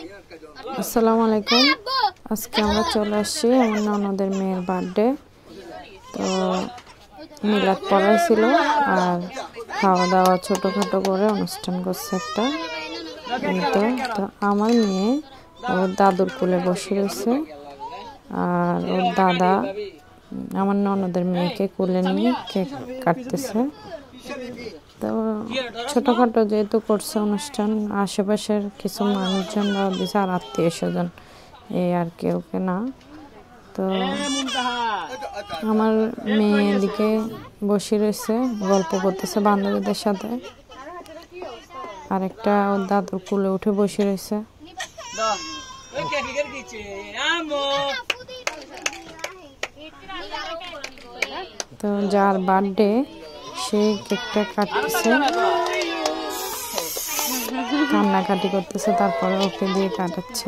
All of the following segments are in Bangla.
আসসালামু আলাইকুম। আজকে আমরা চলে আসছি আমার ননদের মেয়ের বার্থডে। তো মিলাদ পড়াইছিল আর খাওয়া দাওয়া ছোটোখাটো করে অনুষ্ঠান করছে একটা। তো আমার মেয়ে ওর দাদুর কোলে বসে রয়েছে আর ওর দাদা আমার ননদের মেয়েকে কোলে নিয়ে কেক কাটতেছে। তো ছোটোখাটো যেহেতু করছে অনুষ্ঠান, আশেপাশের কিছু মানুষজন দিছে আর আত্মীয় স্বজন, এই আর কেউ না। তো আমার মেয়ে এদিকে বসে রয়েছে, গল্প করতেছে বান্ধবীদের সাথে, আর একটা ওর দাদুর কোলে উঠে বসে রয়েছে। তো যার বার্থডে সে কেকটা কাটতেছে, কান্নাকাটি করতেছে, তারপরে ওকে দিয়ে কাটাচ্ছে।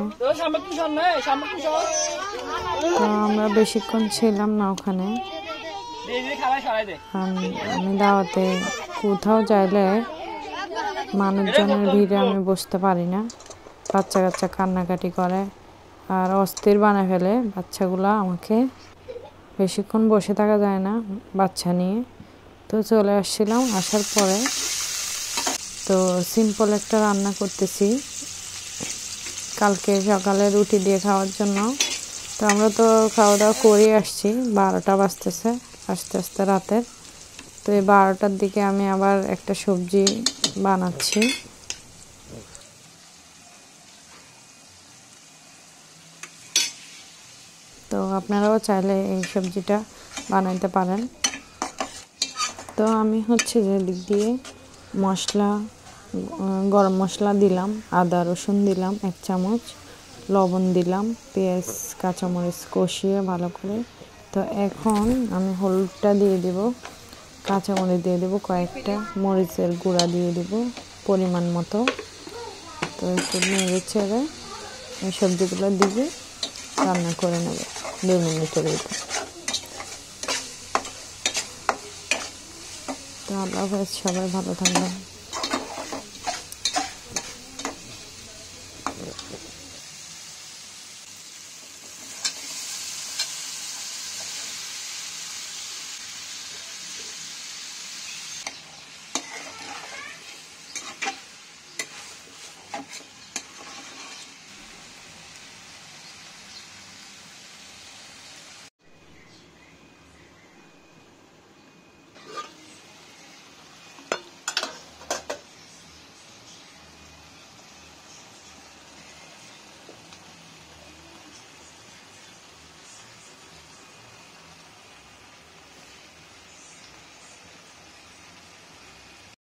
তো আমরা বেশিক্ষণ ছিলাম না ওখানে। আমি দাওয়াতে কোথাও চাইলে মানুষজনের ভিড়ে আমি বসতে পারি না। বাচ্চা কাচ্চা কান্নাকাটি করে আর অস্থির বানায় ফেলে বাচ্চাগুলা। আমাকে বেশিক্ষণ বসে থাকা যায় না বাচ্চা নিয়ে। তো চলে আসছিলাম, আসার পরে তো সিম্পল একটা রান্না করতেছি কালকে সকালে রুটি দিয়ে খাওয়ার জন্য। তো আমরা তো খাওয়া দাওয়া করে আসছি, 12টা বাজতেছে আস্তে আস্তে রাতের। তো এই 12টার দিকে আমি আবার একটা সবজি বানাচ্ছি। তো আপনারাও চাইলে এই সবজিটা বানাইতে পারেন। তো আমি হচ্ছে যে দিক দিয়ে মশলা, গরম মশলা দিলাম, আদা রসুন দিলাম 1 চামচ, লবণ দিলাম, পেঁয়াজ কাঁচামরিচ কষিয়ে ভালো করে। তো এখন আমি হলুদটা দিয়ে দেব, কাঁচামরিচ দিয়ে দেব কয়েকটা, মরিচের গুঁড়া দিয়ে দেব পরিমাণ মতো। তো একটু নেড়ে ছেড়ে এই সবজিগুলো দিয়ে রান্না করে নেব 2 মিনিটের ভিতরে। তো আল্লাহ হাফেজ, সবাই ভালো থাকবেন।